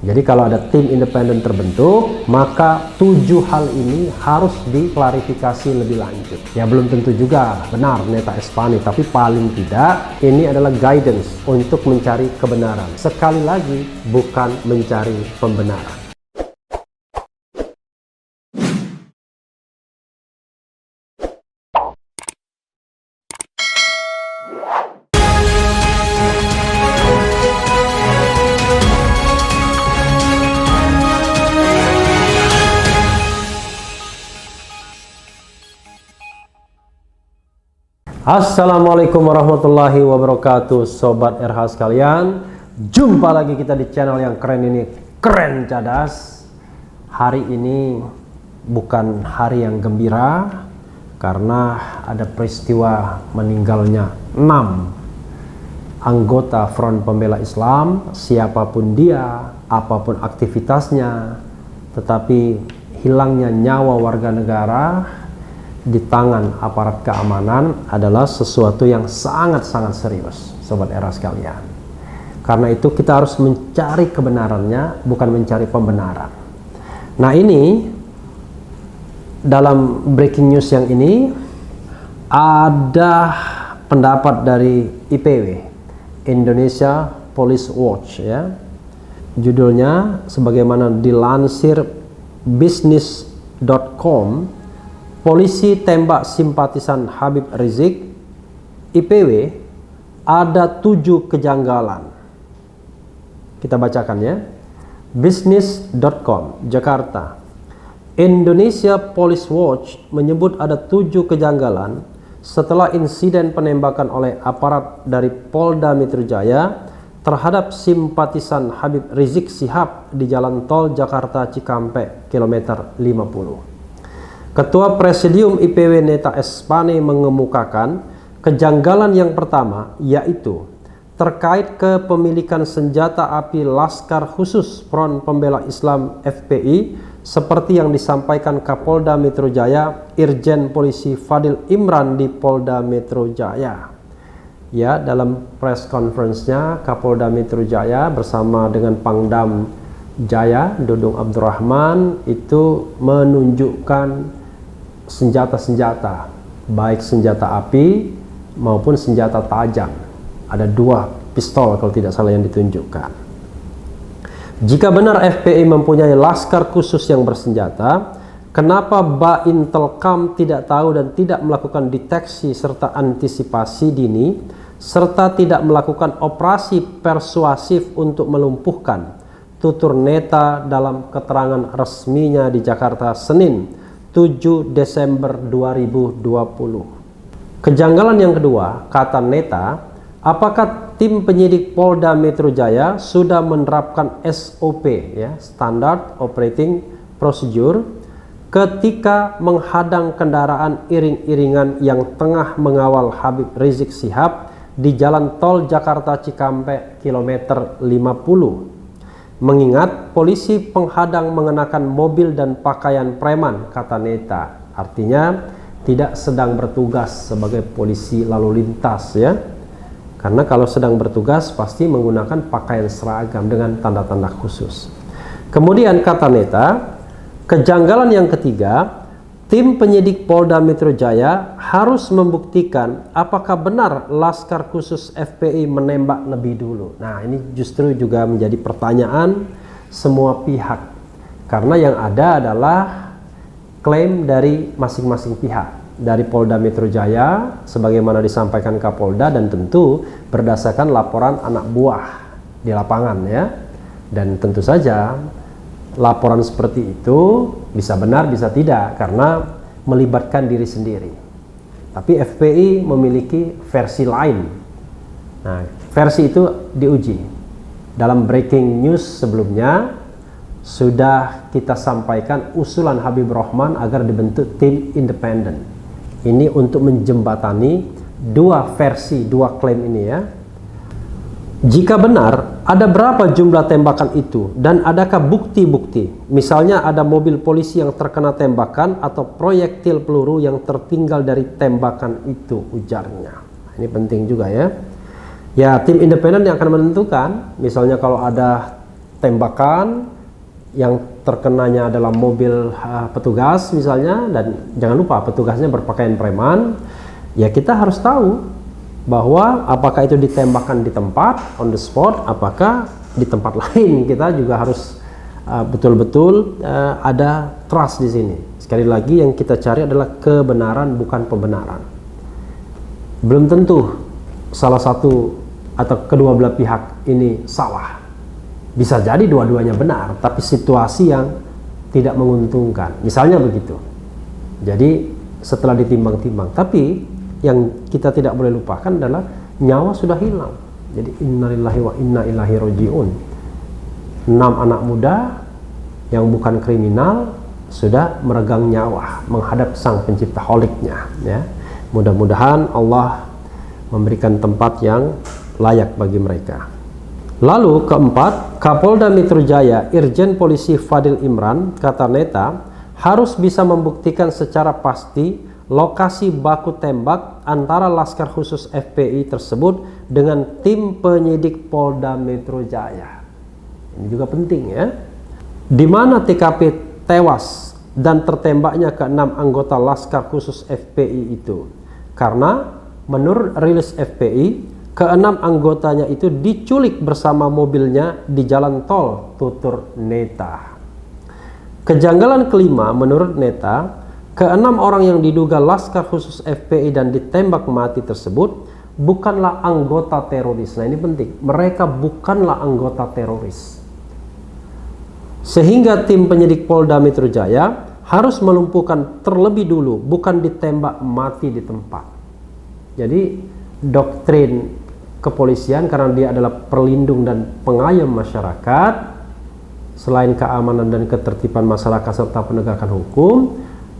Jadi kalau ada tim independen terbentuk, maka 7 hal ini harus diklarifikasi lebih lanjut. Ya belum tentu juga benar Neta Espane, tapi paling tidak ini adalah guidance untuk mencari kebenaran. Sekali lagi, bukan mencari pembenaran. Assalamualaikum warahmatullahi wabarakatuh, Sobat RH sekalian. Jumpa lagi kita di channel yang keren ini, Keren Cadas. Hari ini bukan hari yang gembira karena ada peristiwa meninggalnya 6 anggota Front Pembela Islam. Siapapun dia, apapun aktivitasnya, tetapi hilangnya nyawa warga negara di tangan aparat keamanan adalah sesuatu yang sangat-sangat serius, Sobat Era sekalian. Karena itu kita harus mencari kebenarannya, bukan mencari pembenaran. Nah, ini dalam breaking news yang ini ada pendapat dari IPW, Indonesia Police Watch, ya. Judulnya sebagaimana dilansir business.com, polisi tembak simpatisan Habib Rizik. IPW, ada 7 kejanggalan. Kita bacakan ya. Business.com, Jakarta. Indonesia Police Watch menyebut ada 7 kejanggalan setelah insiden penembakan oleh aparat dari Polda Metro Jaya terhadap simpatisan Habib Rizik Syihab di Jalan Tol Jakarta Cikampek kilometer 50. Ketua Presidium IPW Neta Espane mengemukakan kejanggalan yang pertama yaitu terkait kepemilikan senjata api Laskar Khusus Front Pembela Islam FPI seperti yang disampaikan Kapolda Metro Jaya Irjen Polisi Fadil Imran di Polda Metro Jaya. Ya, dalam press conference-nya Kapolda Metro Jaya bersama dengan Pangdam Jaya Dudung Abdurrahman itu menunjukkan senjata-senjata, baik senjata api maupun senjata tajam. Ada 2 pistol kalau tidak salah yang ditunjukkan. Jika benar FPI mempunyai laskar khusus yang bersenjata, kenapa Baintelkam tidak tahu dan tidak melakukan deteksi serta antisipasi dini, serta tidak melakukan operasi persuasif untuk melumpuhkan, tutur Neta dalam keterangan resminya di Jakarta Senin 7 Desember 2020. Kejanggalan yang kedua, kata Neta, apakah tim penyidik Polda Metro Jaya sudah menerapkan SOP, ya, Standard Operating Procedure, ketika menghadang kendaraan iring-iringan yang tengah mengawal Habib Rizik Syihab di Jalan Tol Jakarta Cikampek kilometer 50. Mengingat polisi penghadang mengenakan mobil dan pakaian preman, kata Neta. Artinya tidak sedang bertugas sebagai polisi lalu lintas, ya. Karena kalau sedang bertugas pasti menggunakan pakaian seragam dengan tanda-tanda khusus. Kemudian kata Neta, kejanggalan yang ketiga, tim penyidik Polda Metro Jaya harus membuktikan apakah benar Laskar Khusus FPI menembak lebih dulu. Nah, ini justru juga menjadi pertanyaan semua pihak. Karena yang ada adalah klaim dari masing-masing pihak. Dari Polda Metro Jaya, sebagaimana disampaikan Kapolda, dan tentu berdasarkan laporan anak buah di lapangan, ya. Dan tentu saja laporan seperti itu bisa benar bisa tidak karena melibatkan diri sendiri. Tapi FPI memiliki versi lain. Nah, versi itu diuji. Dalam breaking news sebelumnya sudah kita sampaikan usulan Habib Rohman agar dibentuk tim independen. Ini untuk menjembatani 2 versi, 2 klaim ini, ya. Jika benar, ada berapa jumlah tembakan itu dan adakah bukti-bukti? Misalnya ada mobil polisi yang terkena tembakan atau proyektil peluru yang tertinggal dari tembakan itu, ujarnya. Ini penting juga, ya. Ya, tim independen yang akan menentukan. Misalnya kalau ada tembakan yang terkenanya adalah mobil petugas misalnya, dan jangan lupa petugasnya berpakaian preman, ya kita harus tahu bahwa apakah itu ditembakkan di tempat on the spot, apakah di tempat lain. Kita juga harus betul-betul ada trust di sini. Sekali lagi yang kita cari adalah kebenaran, bukan pembenaran. Belum tentu salah satu atau kedua belah pihak ini salah. Bisa jadi dua-duanya benar, tapi situasi yang tidak menguntungkan. Misalnya begitu. Jadi setelah ditimbang-timbang, tapi yang kita tidak boleh lupakan adalah nyawa sudah hilang. Jadi innalillahi wa inna ilaihi rajiun. 6 anak muda yang bukan kriminal sudah meregang nyawa menghadap sang pencipta holiknya, ya. Mudah-mudahan Allah memberikan tempat yang layak bagi mereka. Lalu keempat, Kapolda Metro Jaya Irjen Polisi Fadil Imran, kata Neta, harus bisa membuktikan secara pasti lokasi baku tembak antara Laskar Khusus FPI tersebut dengan tim penyidik Polda Metro Jaya. Ini juga penting, ya. Di mana TKP tewas dan tertembaknya ke-6 anggota Laskar Khusus FPI itu. Karena menurut rilis FPI, ke-6 anggotanya itu diculik bersama mobilnya di jalan tol, tutur Neta. Kejanggalan kelima menurut Neta, ke-6 orang yang diduga Laskar Khusus FPI dan ditembak mati tersebut bukanlah anggota teroris. Nah ini penting, mereka bukanlah anggota teroris. Sehingga tim penyidik Polda Metro Jaya harus melumpuhkan terlebih dulu, bukan ditembak mati di tempat. Jadi doktrin kepolisian, karena dia adalah perlindung dan pengayom masyarakat, selain keamanan dan ketertiban masyarakat serta penegakan hukum,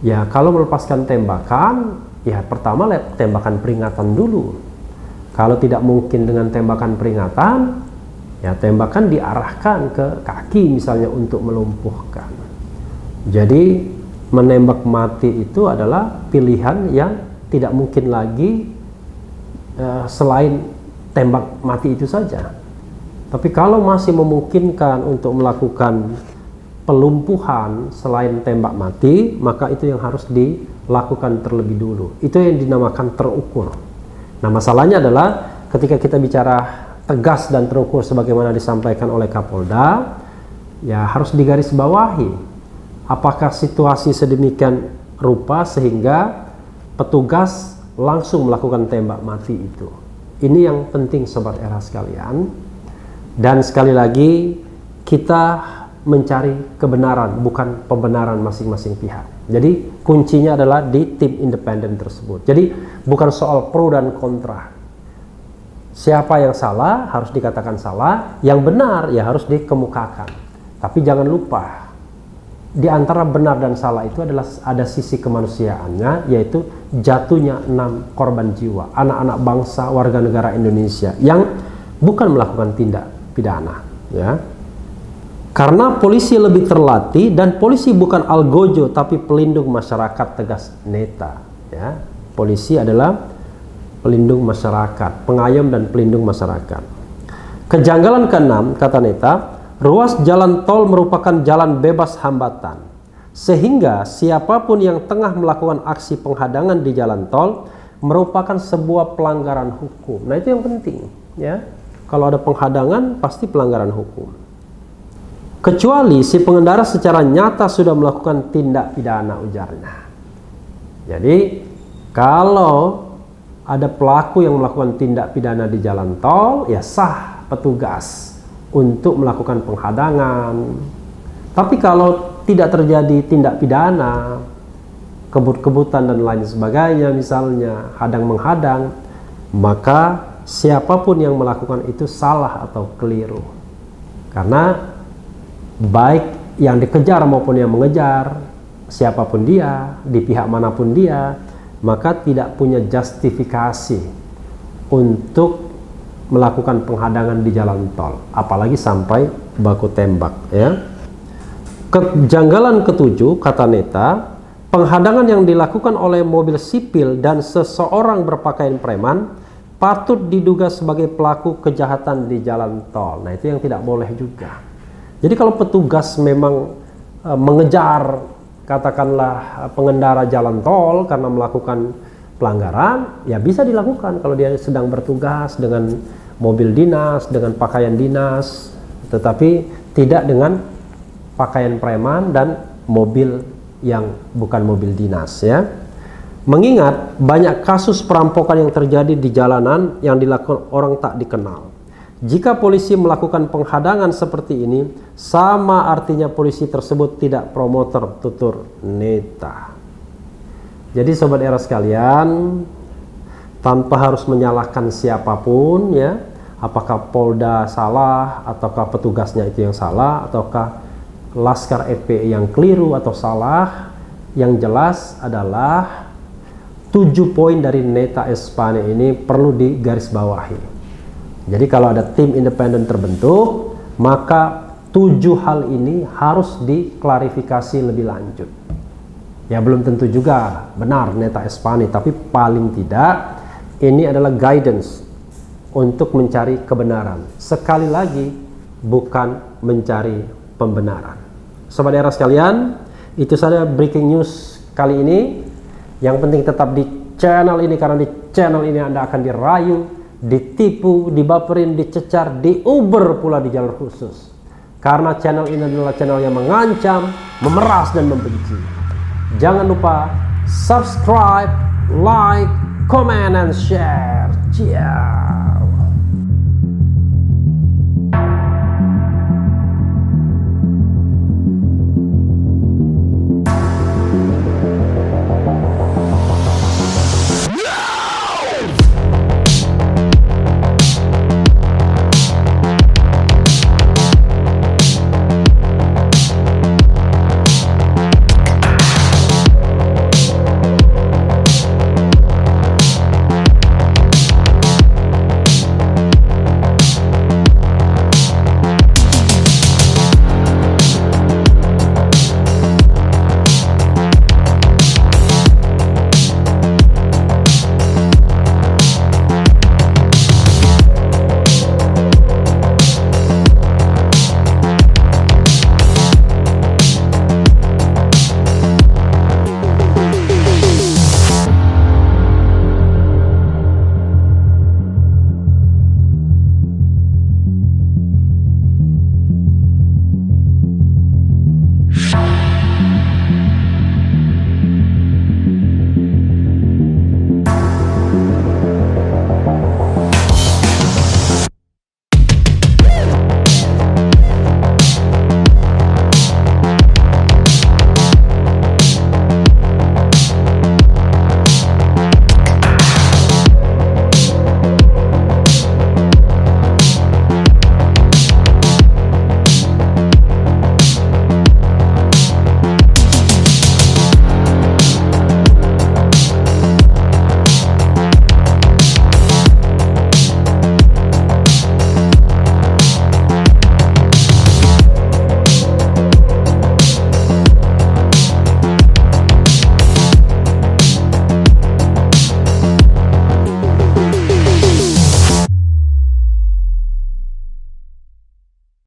ya kalau melepaskan tembakan, ya pertama tembakan peringatan dulu. Kalau tidak mungkin dengan tembakan peringatan, ya tembakan diarahkan ke kaki misalnya untuk melumpuhkan. Jadi menembak mati itu adalah pilihan yang tidak mungkin lagi selain tembak mati itu saja. Tapi kalau masih memungkinkan untuk melakukan pelumpuhan selain tembak mati, maka itu yang harus dilakukan terlebih dulu. Itu yang dinamakan terukur. Nah masalahnya adalah ketika kita bicara tegas dan terukur sebagaimana disampaikan oleh Kapolda, ya harus digarisbawahi apakah situasi sedemikian rupa sehingga petugas langsung melakukan tembak mati itu. Ini yang penting Sobat Era sekalian. Dan sekali lagi kita mencari kebenaran, bukan pembenaran masing-masing pihak. Jadi kuncinya adalah di tim independen tersebut. Jadi bukan soal pro dan kontra. Siapa yang salah harus dikatakan salah, yang benar ya harus dikemukakan. Tapi jangan lupa, di antara benar dan salah itu adalah ada sisi kemanusiaannya, yaitu jatuhnya 6 korban jiwa, anak-anak bangsa warga negara Indonesia yang bukan melakukan tindak pidana, ya. Karena polisi lebih terlatih dan polisi bukan algojo tapi pelindung masyarakat, tegas Neta, ya. Polisi adalah pelindung masyarakat, pengayom dan pelindung masyarakat. Kejanggalan ke-6 kata Neta, ruas jalan tol merupakan jalan bebas hambatan, sehingga siapapun yang tengah melakukan aksi penghadangan di jalan tol merupakan sebuah pelanggaran hukum. Nah itu yang penting, ya. Kalau ada penghadangan pasti pelanggaran hukum. Kecuali si pengendara secara nyata sudah melakukan tindak pidana, ujarnya. Jadi kalau ada pelaku yang melakukan tindak pidana di jalan tol, ya sah petugas untuk melakukan penghadangan. Tapi kalau tidak terjadi tindak pidana, kebut-kebutan dan lain sebagainya, misalnya hadang-menghadang, maka siapapun yang melakukan itu salah atau keliru. Karena baik yang dikejar maupun yang mengejar, siapapun dia, di pihak manapun dia, maka tidak punya justifikasi untuk melakukan penghadangan di jalan tol, apalagi sampai baku tembak, ya. Kejanggalan ke-7 kata Neta, penghadangan yang dilakukan oleh mobil sipil dan seseorang berpakaian preman patut diduga sebagai pelaku kejahatan di jalan tol. Nah itu yang tidak boleh juga. Jadi kalau petugas memang mengejar katakanlah pengendara jalan tol karena melakukan pelanggaran, ya bisa dilakukan kalau dia sedang bertugas dengan mobil dinas, dengan pakaian dinas, tetapi tidak dengan pakaian preman dan mobil yang bukan mobil dinas ya. Mengingat banyak kasus perampokan yang terjadi di jalanan yang dilakukan orang tak dikenal. Jika polisi melakukan penghadangan seperti ini, sama artinya polisi tersebut tidak promotor tutur neta. Jadi sobat era sekalian, tanpa harus menyalahkan siapapun ya, apakah Polda salah, ataukah petugasnya itu yang salah, ataukah Laskar FPI yang keliru atau salah, yang jelas adalah 7 poin dari Neta Espane ini perlu digarisbawahi. Jadi kalau ada tim independen terbentuk, maka 7 hal ini harus diklarifikasi lebih lanjut. Ya belum tentu juga benar Neta Espane, tapi paling tidak ini adalah guidance untuk mencari kebenaran. Sekali lagi, bukan mencari pembenaran. Sobat era sekalian, itu saja breaking news kali ini. Yang penting tetap di channel ini, karena di channel ini Anda akan dirayu, ditipu, dibaperin, dicecar, diuber pula di jalur khusus. Karena channel ini adalah channel yang mengancam, memeras, dan membenci. Jangan lupa subscribe, like, comment, and share. Cheers.